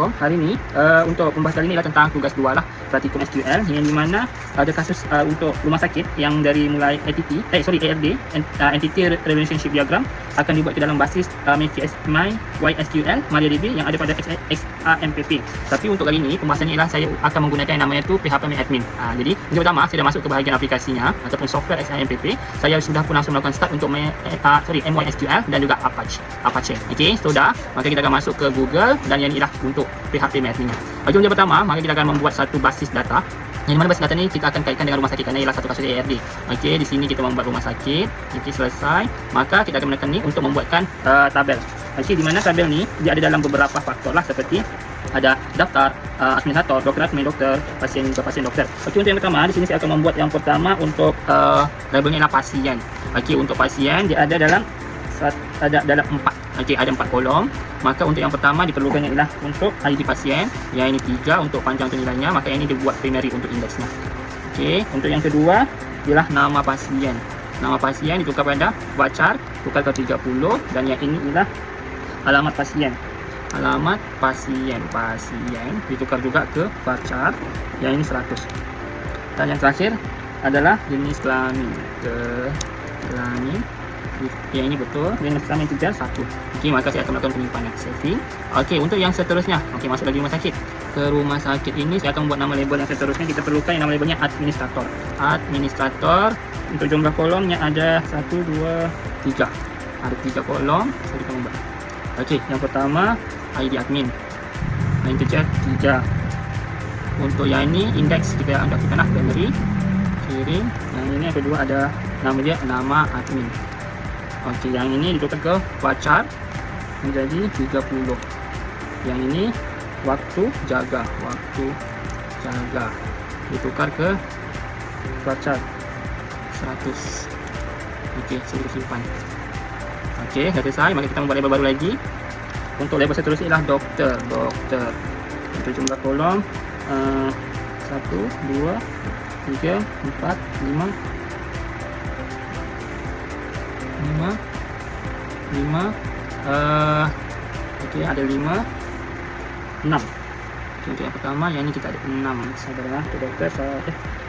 Assalamualaikum. Hari ini untuk pembahasan kali ini adalah tentang tugas 2 lah, praktikum SQL, yang di mana ada kasus untuk rumah sakit yang dari mulai ARD, Entity Relationship Diagram, akan dibuat ke dalam basis MySQL, MariaDB yang ada pada XAMPP. Tapi untuk kali ini pembahasannya ialah saya akan menggunakan yang namanya tu PHP Admin. Jadi yang pertama saya dah masuk ke bahagian aplikasinya ataupun software XAMPP. Saya sudah pun langsung melakukan start untuk MySQL dan juga Apache. Okey, sudah. Maka kita akan masuk ke Google dan yang inilah untuk PHP Admin. Jom yang pertama, maka kita akan membuat satu basis data. Yang mana basis data ni kita akan kaitkan dengan rumah sakit kerana ialah satu kasus ARD. Okey, di sini kita membuat rumah sakit. Okey, selesai. Maka kita akan menekan ni untuk membuatkan tabel. Okey, di mana tabel ni dia ada dalam beberapa faktor lah, seperti ada daftar, administrator, doktor admin, doktor, pasien juga pasien doktor. Okey, untuk yang pertama di sini saya akan membuat yang pertama untuk labelnya ialah pasien. Okey, untuk pasien dia ada dalam 4. Okey, ada 4 kolom. Maka untuk yang pertama diperlukannya ialah untuk ID pasien, yang ini 3 untuk panjang tu nilainya, maka yang ini dibuat primary untuk indeksnya. Okey, untuk yang kedua ialah nama pasien. Nama pasien ditukar pada varchar, tukar ke 30, dan yang ini ialah alamat pasien. Alamat pasien ditukar juga ke varchar, yang ini 100. Dan yang terakhir adalah jenis kelamin. Kelamin yang ini betul, jenis kelamin integer 1. Okey, maka saya akan melakukan penyimpanan saving. Okey, untuk yang seterusnya, okey, masuk lagi rumah sakit. Ke rumah sakit ini saya akan membuat nama label yang seterusnya. Kita perlukan yang nama labelnya administrator. Administrator, untuk jumlah kolomnya ada 1, 2, 3. Ada 3 kolom, saya akan membuat. Okey, yang pertama ID admin, integer 3. Untuk yang ini index kita aktifkan lah, primary, kirim. Yang ini yang kedua ada nama dia, nama admin. Okey, yang ini ditukar ke varchar menjadi 30. Yang ini waktu jaga ditukar ke varchar 100. Okey, sudah simpan. Okey, dah selesai. Mari kita membuat label baru lagi. Untuk label seterusnya ialah doktor. Untuk jumlah kolom 1, 2, 3, 4, 5. 5. Okey, ada 5, 6. Okey, untuk yang pertama, yang ini kita ada 6. Sabarlah, untuk doktor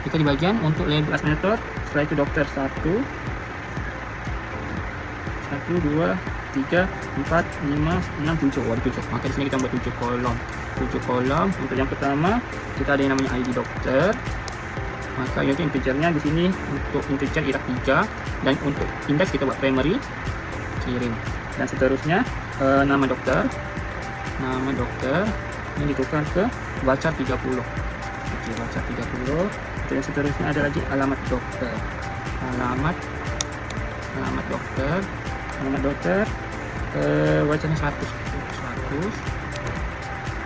kita di bagian untuk label administrator. Setelah itu doktor 1, 2, 3, 4, 5, 6, 7. Oh, ada 7. Maka di sini kita buat 7 kolom. 7 kolom. Untuk yang pertama, kita ada yang namanya ID doktor. Maka yang integernya di sini untuk integer ialah 3, dan untuk index kita buat primary, kirim. Dan seterusnya nama doktor ini ditukar ke varchar 30. Okey, varchar 30. Untuk yang seterusnya ada lagi alamat doktor. Alamat doktor varcharnya 100.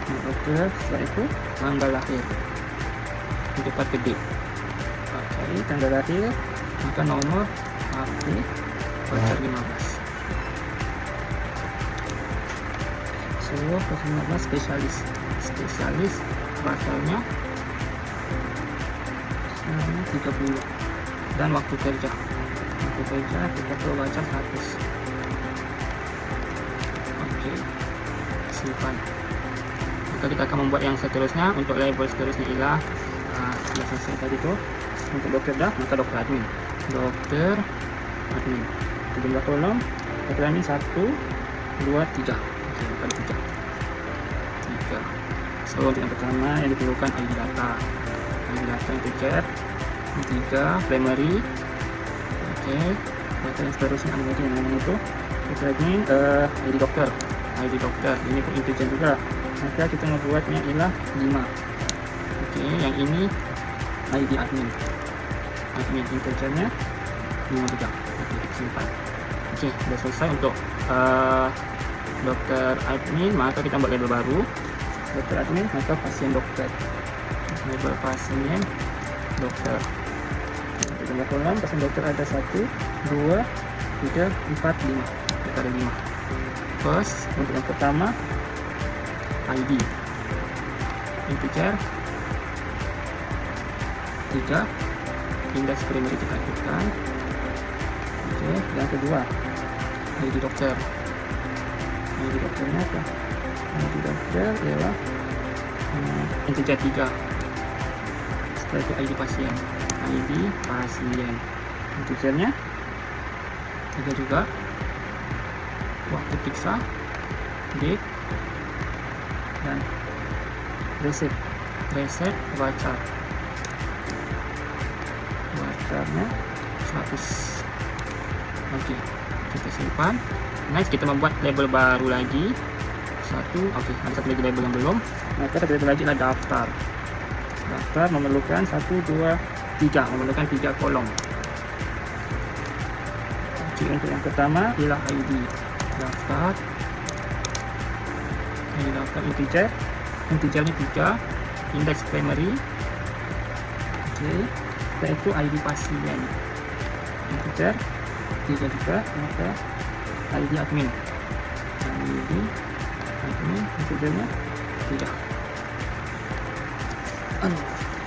Alamat doktor, setelah itu tanggal lahir. Untuk part gede. Okey, tanggal lahir, maka nomor HP varchar 15. So, 15 spesialis varcharnya 30. Dan waktu kerja kita perlu varchar 100. Okey, simpan. Maka kita akan membuat yang seterusnya. Untuk label seterusnya ialah sudah selesai tadi tu. Untuk doktor dah, maka doktor admin. Jumlah kolom doktor admin 1, 2, 3. Okey, ada 3. So, untuk yang pertama yang diperlukan ID data integer 3, primary. Okey, data yang seterusnya ada lagi yang namanya itu doktor admin, ID doktor. Ini pun integer juga. Maka kita membuatnya ialah 5. Okey, yang ini ID admin integernya 5 juga. Okey, simpan. Okey, dah selesai untuk doktor admin. Maka kita buat label baru, doktor admin, maka pasien doktor. Label pasien doktor. Untuk jumlah kolom pasien doktor ada 1, 2, 3, 4, 5. Kita ada 5. First, untuk yang pertama ID integer 3, index primary kita aktifkan. Okey, yang kedua ID doktor. ID doktornya apa? ID doktor ialah integer 3. Setelah itu ID pasien, integernya 3 juga. Waktu periksa, date, dan reset vouchernya 100. Oke, kita simpan. Next, kita membuat label baru lagi. Oke, ada satu lagi label yang belum. Maka satu label lagi adalah daftar. Daftar memerlukan 1, 2, 3, memerlukan 3 kolom. Oke, untuk yang pertama ialah ID daftar. ID daftar integernya 3, index primary. Oke, setelah itu ID pasien integer 3 juga, maka ID admin integernya 3.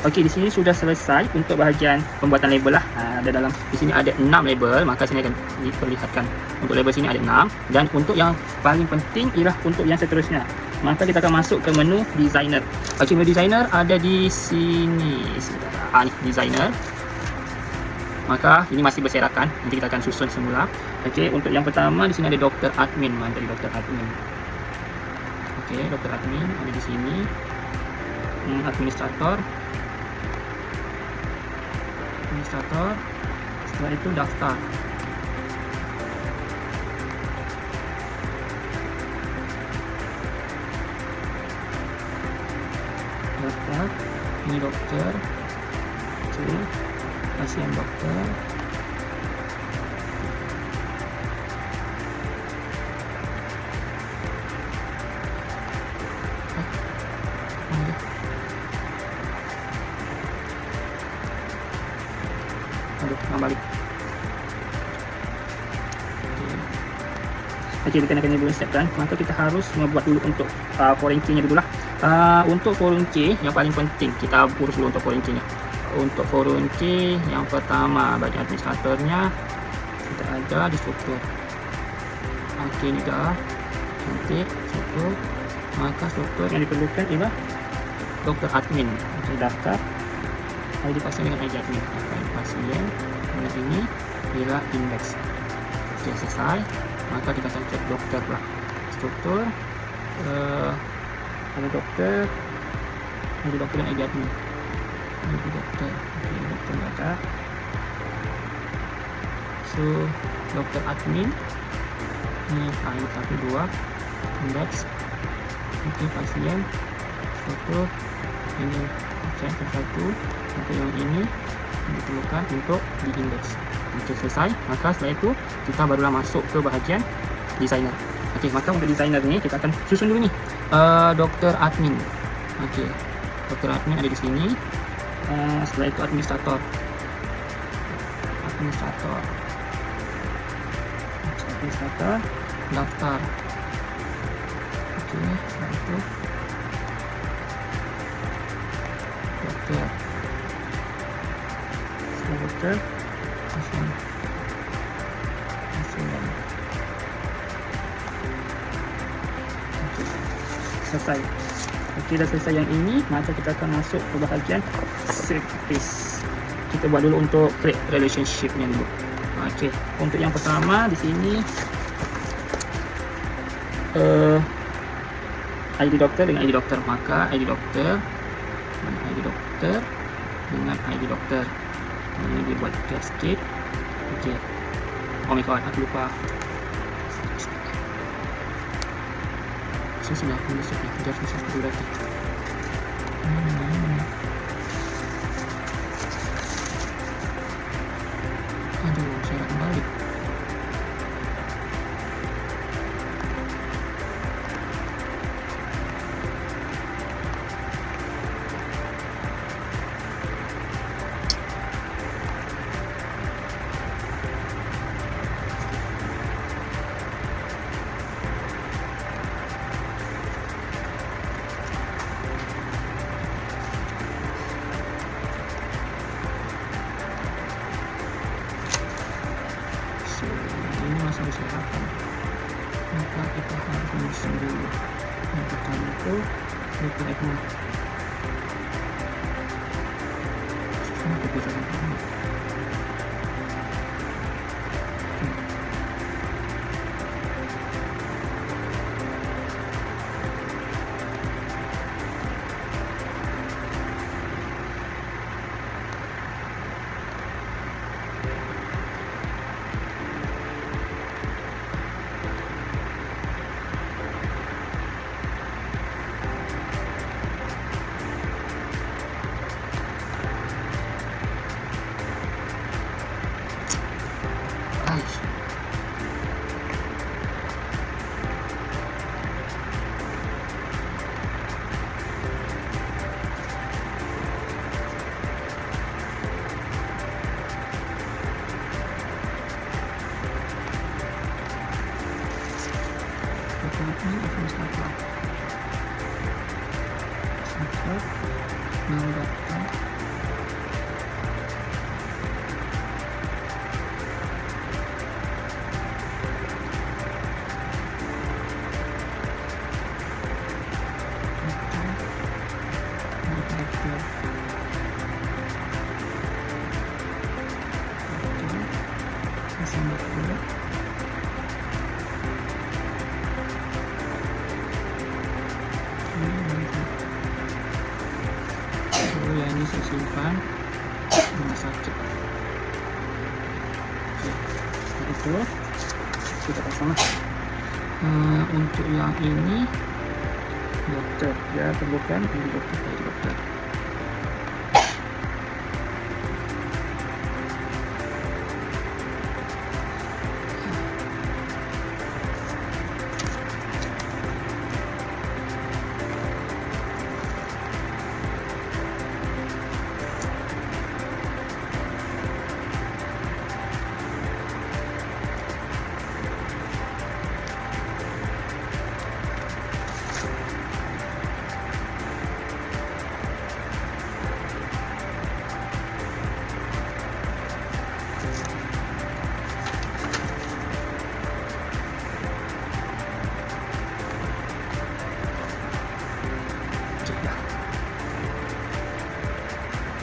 Okey, di sini sudah selesai untuk bahagian pembuatan label lah. Ada dalam di sini ada 6 label, maka sini akan diperlihatkan untuk label sini ada 6. Dan untuk yang paling penting ialah untuk yang seterusnya. Maka kita akan masuk ke menu designer. Okey, menu designer ada di sini. Ni designer. Maka ini masih berserakan, nanti kita akan susun semula. Okey, untuk yang pertama di sini ada doktor admin. Mana tadi doktor admin? Okey, doktor admin ada di sini. Administrator. Setelah itu daftar. Ini dokter. Okey, pasien dokter. Balik. Okey, kita kena dulu stepkan. Maka kita harus membuat dulu untuk foreign key-nya dulu lah. Untuk foreign key yang paling penting kita urus dulu untuk foreign key-nya. Untuk foreign key yang pertama bagi administratornya kita ada di struktur. Okey, ini dah cantik struktur. Maka struktur yang diperlukan ialah doktor admin. Okey, daftar ID pasien dengan ID admin. ID pasien dengan ini ialah index. Okey, selesai. Maka kita akan cek doktor pula. Struktur ada doktor, ada doktor dan ID admin. Ada doktor. Okey, doktor baca. So, doktor admin ini ID 1, 2 index. Okey, pasien struktur ini cek satu. Maka yang ini diperlukan untuk di index. Okey, selesai. Maka setelah itu kita barulah masuk ke bahagian designer. Okey, maka untuk designer ni kita akan susun dulu ni doktor admin. Okey, doktor admin ada di sini. Setelah itu administrator. Daftar. Okey, setelah itu doktor. Doktor pasien. Okey, selesai. Okey, dah selesai yang ini. Maka kita akan masuk ke bahagian service. Kita buat dulu untuk create relationship-nya dulu. Okey, untuk yang pertama di sini ID doktor dengan ID doktor. Maka ID doktor dengan ID doktor. Ini dia buat cascade. Okey. Oh my god, aku lupa. Sudah aku masuk ni. Dia harus satu lagi. Aduh, saya nak kembali. Ini masih berserakan. Maka kita harus menyusun dulu. Yang pertama itu doktor admin. Kenapa bisa sampai ini? Aish. Ini akan start. Now data. Ya ini saya simpan rumah sakit. Oke, setelah itu kita pasang. Untuk yang ini dokter ya, temukan ini dokter dari dokter.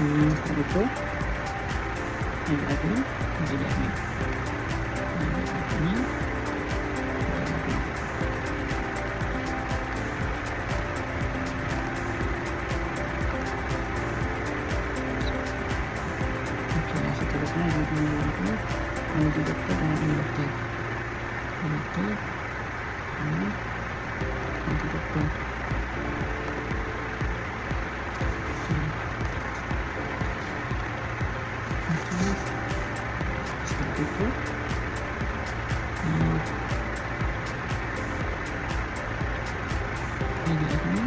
Setelah itu ini admin, jadi admin, oke, seterusnya ini menuju dokter dengan ini dokter, ini nanti dokter. Seperti itu. Ini admin.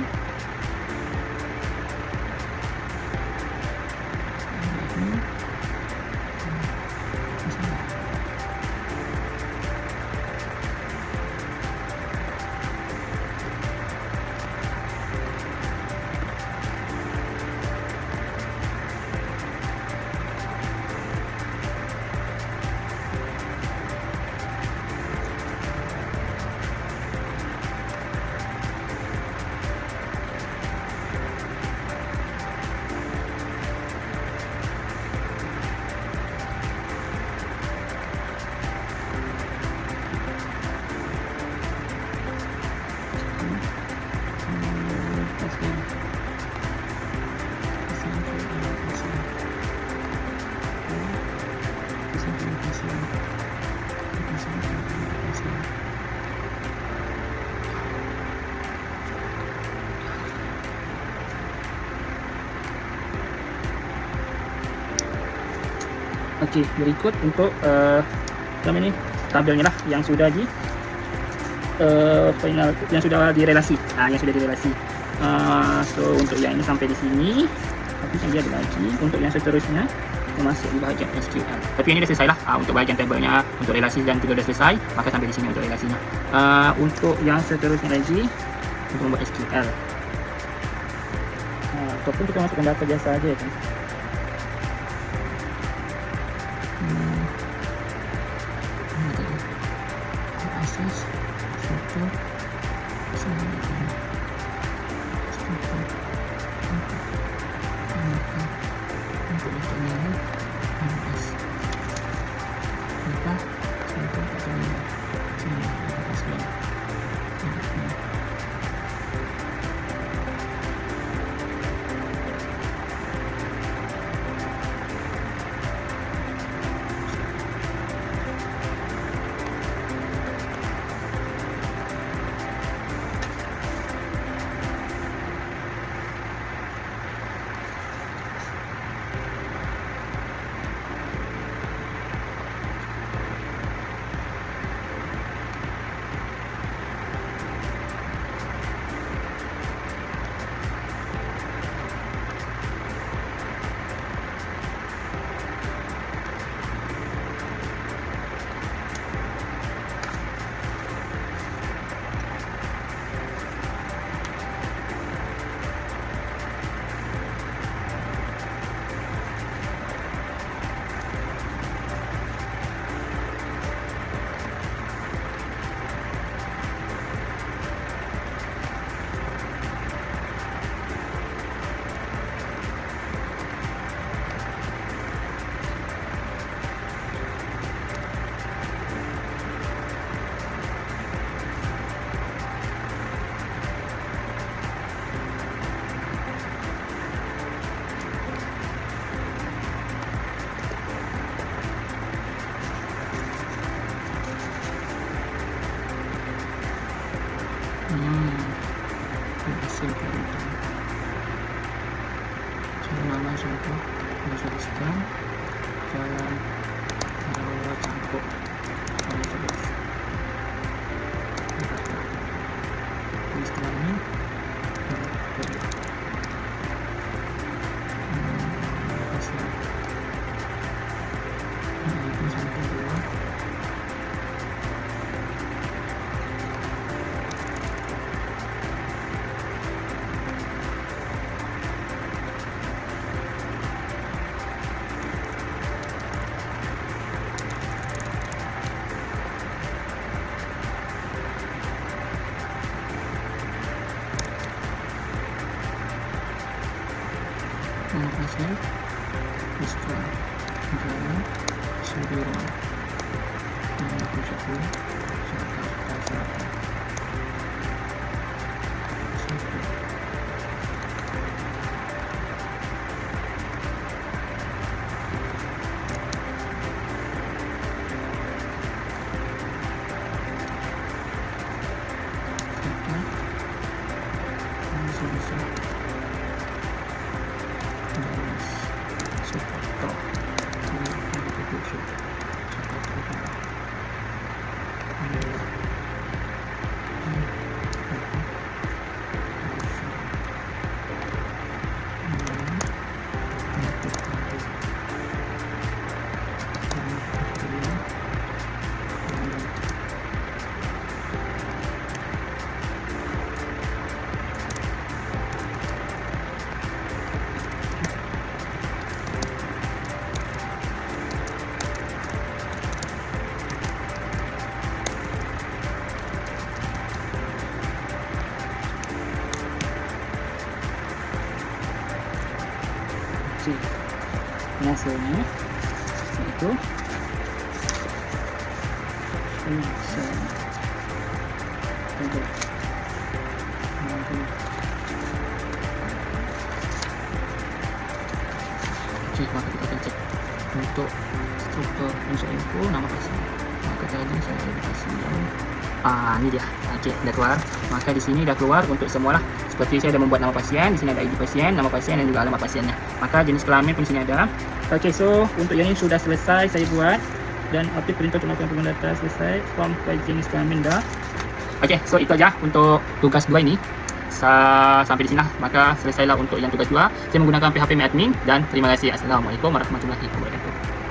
Okey, berikut untuk apa ini tabelnya lah yang sudah di final, yang sudah direlasi. Yang sudah direlasi. So untuk yang ini sampai di sini. Tapi yang dia ada lagi untuk yang seterusnya masuk di bahagian SQL. Tapi ini dah selesai lah. Untuk bahagian tabelnya, untuk relasi dan juga dah selesai. Maka sampai di sini untuk relasinya. Untuk yang seterusnya lagi untuk membuat SQL. Ataupun kita masukkan data biasa aja kan. Akses foto untuk Hasil perintah. Nama contoh tuliskan jalan Rawa Cangkok sama sebelas. Ini setelah ini hasil diskon jalan Sudirman 57 Jakarta Selatan. Ini hasilnya itu Oke, maka kita akan cek untuk struktur unsur info nama pasien. Maka caranya saya kasih ini dia. Oke, dah keluar. Maka di sini dah keluar untuk semualah. Seperti saya dah membuat nama pasien, di sini ada ID pasien, nama pasien dan juga alamat pasiennya. Maka jenis kelamin pun di sini ada. Oke, so untuk yang ini sudah selesai saya buat dan aktif perintah untuk melakukan pengguna data selesai. Form jenis kelamin dah. Oke, so itu aja untuk tugas 2 ini. Sampai di sini lah. Maka selesailah untuk yang tugas 2. Saya menggunakan PHP admin dan terima kasih. Assalamualaikum warahmatullahi wabarakatuh.